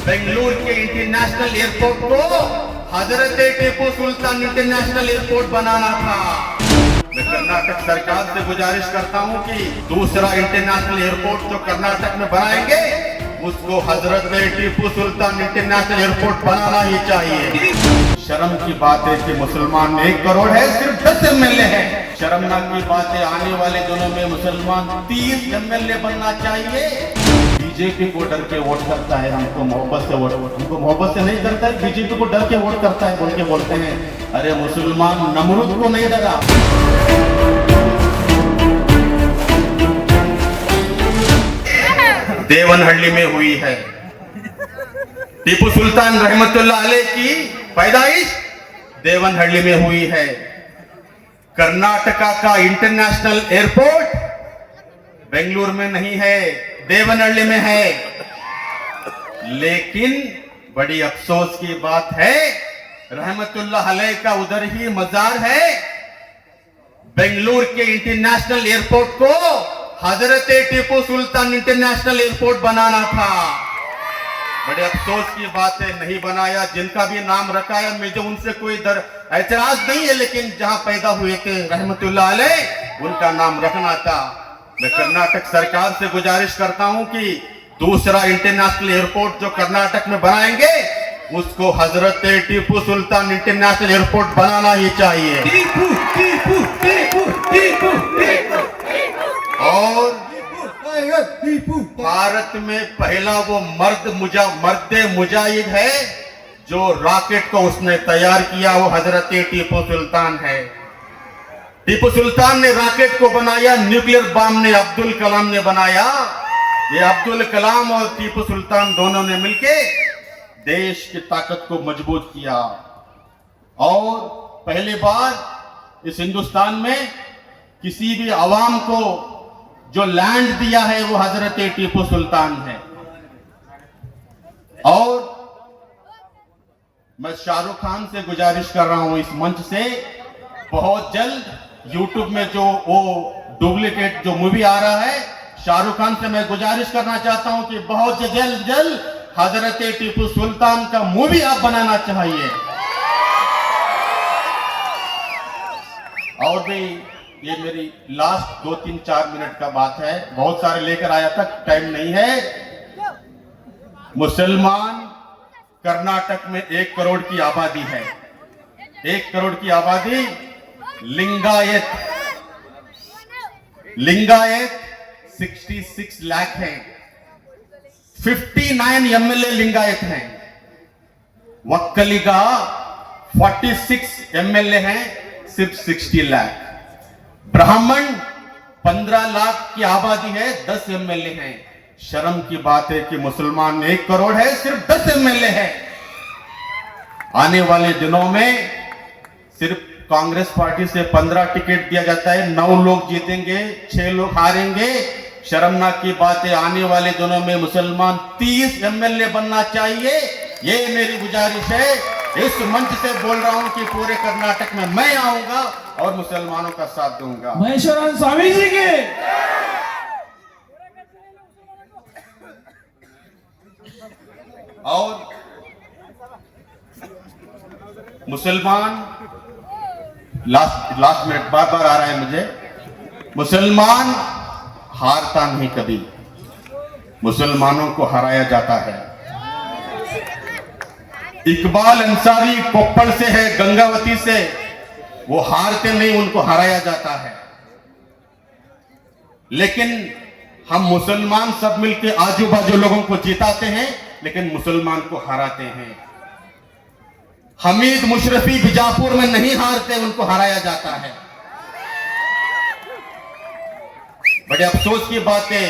बेंगलुरु के international airport को हजरत Tipu Sultan international airport बनाना था। मैं कर्नाटक सरकार से गुजारिश करता हूं कि दूसरा इंटरनेशनल एयरपोर्ट जो कर्नाटक में बनाएंगे उसको हजरत टीपू सुल्तान इंटरनेशनल एयरपोर्ट बनाना ही चाहिए। शर्म की बात है कि मुसलमान 1 करोड़ है, सिर्फ 10 एमएलए है। शर्मनाक की बात है, आने वाले दिनों में मुसलमान 30 एमएलए बनना चाहिए। बीजेपी को डर के वोट करता है, हमको मोहब्बत से नहीं करता है, बीजेपी को डर के वोट करता है बोल के बोलते हैं। अरे मुसलमान नमरूद को नहीं डरा। देवनहल्ली में हुई है टीपू सुल्तान रहमतुल्लाह अलैह की पैदाइश, देवनहल्ली में हुई है। कर्नाटका का इंटरनेशनल एयरपोर्ट बेंगलुरु में नहीं है, देवनहल्ली में है। लेकिन बड़ी अफसोस की बात है, रहमतुल्लाह अलैह का उधर ही मजार है। बेंगलुरु के इंटरनेशनल एयरपोर्ट को हजरत टीपू सुल्तान इंटरनेशनल एयरपोर्ट बनाना था। बड़े अफसोस की बात है, नहीं बनाया। जिनका भी नाम रखा है, मुझे उनसे कोई ऐतराज नहीं है, लेकिन जहां पैदा हुए थे रहमतुल्लाह अलैह, उनका नाम रखना था। मैं कर्नाटक सरकार से गुजारिश करता हूं कि दूसरा इंटरनेशनल एयरपोर्ट जो कर्नाटक में बनाएंगे उसको हजरत टीपू सुल्तान इंटरनेशनल एयरपोर्ट बनाना ही चाहिए। टीपू टीपू टीपू टीपू टीपू। और भारत में पहला वो मर्द मुजाहिद है जो रॉकेट को उसने तैयार किया, वो हजरत टीपू सुल्तान है। टीपू सुल्तान ने रॉकेट को बनाया, न्यूक्लियर बम ने अब्दुल कलाम ने बनाया। ये अब्दुल कलाम और टीपू सुल्तान दोनों ने मिलके देश की ताकत को मजबूत किया। और पहली बार इस हिंदुस्तान में किसी भी आवाम को जो लैंड दिया है वो हजरत टीपू सुल्तान है। और मैं शाहरुख खान से गुजारिश कर रहा हूं इस मंच से, बहुत जल्द यूट्यूब में जो वो डुप्लीकेट जो मूवी आ रहा है, शाहरुख खान से मैं गुजारिश करना चाहता हूं कि बहुत जल्द हजरत टीपू सुल्तान का मूवी आप बनाना चाहिए। और भी ये मेरी लास्ट 2-3-4 मिनट का बात है, बहुत सारे लेकर आया था, टाइम नहीं है। मुसलमान कर्नाटक में 1 करोड़ की आबादी है। 1 करोड़ की आबादी। लिंगायत 66 लाख है। 59 एमएलए लिंगायत हैं। वक्कलिगा 46 एमएलए हैं, सिर्फ 60 लाख। ब्राह्मण 15 लाख की आबादी है, 10 एमएलए हैं। शर्म की बात है कि मुसलमान 1 करोड़ है, सिर्फ 10 एमएलए है। आने वाले दिनों में सिर्फ कांग्रेस पार्टी से 15 टिकट दिया जाता है, 9 लोग जीतेंगे, 6 लोग हारेंगे। शर्मनाक की बात है, आने वाले दिनों में मुसलमान 30 एमएलए बनना चाहिए। ये मेरी गुजारिश है। इस मंच से बोल रहा हूं कि पूरे कर्नाटक में मैं आऊंगा और मुसलमानों का साथ दूंगा। महेश्वरान स्वामी जी के। और मुसलमान लास्ट मिनट बार आ रहा है मुझे, मुसलमान हारता नहीं कभी, मुसलमानों को हराया जाता है। इकबाल अंसारी कोप्पड़ से है, गंगावती से, वो हारते नहीं, उनको हराया जाता है। लेकिन हम मुसलमान सब मिलके आजू बाजू लोगों को जिताते हैं, लेकिन मुसलमान को हराते हैं। हमीद मुशरफी बीजापुर में नहीं हारते, उनको हराया जाता है। बड़े अफसोस की बात है,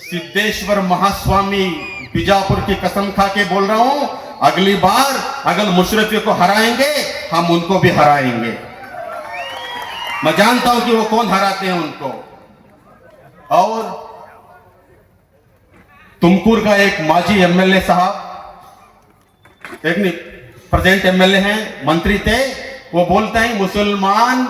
सिद्धेश्वर महास्वामी बीजापुर की कसम खा के बोल रहा हूं, अगली बार अगर मुशरफी को हराएंगे हम उनको भी हराएंगे। मैं जानता हूं कि वो कौन हराते हैं उनको। और तुमकुर का एक माजी एमएलए साहब, एक नहीं प्रेजेंट एमएलए हैं, मंत्री थे, वो बोलते हैं मुसलमान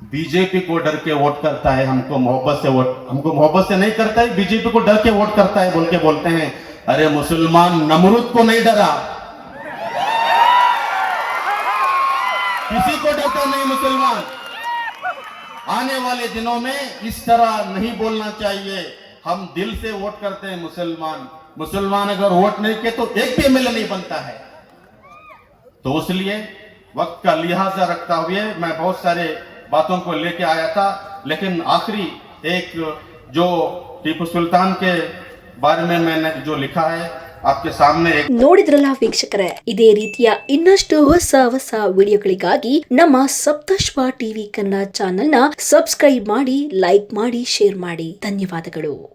बीजेपी को डर के वोट करता है, हमको मोहब्बत से नहीं करता है, बीजेपी को डर के वोट करता है बोल के बोलते हैं। अरे मुसलमान नमरूद को नहीं डरा, किसी को डरता नहीं मुसलमान। आने वाले दिनों में इस तरह नहीं बोलना चाहिए। हम दिल से वोट करते हैं मुसलमान अगर वोट नहीं किए तो एक भी एमएलए नहीं बनता है। तो इसलिए वक्त का लिहाजा रखता हुए मैं बहुत सारे बातों को लेके आया था, लेकिन आखिरी एक जो टीपू सुल्तान के बारे में मैंने जो लिखा है आपके सामने एक ನೋಡಿದ್ರಲ್ಲ ವೀಕ್ಷಕರೇ, ಇದೇ ರೀತಿಯ ಇನ್ನಷ್ಟು ಹೊಸ ವಿಡಿಯೋಗಳಿಗಾಗಿ ನಮ್ಮ ಸಪ್ತಶ್ವ ಟಿವಿ ಕನ್ನಡ ಚಾನೆಲ್ನ ಸಬ್ಸ್ಕ್ರೈಬ್ ಮಾಡಿ, ಲೈಕ್ ಮಾಡಿ, ಶೇರ್ ಮಾಡಿ. ಧನ್ಯವಾದಗಳು.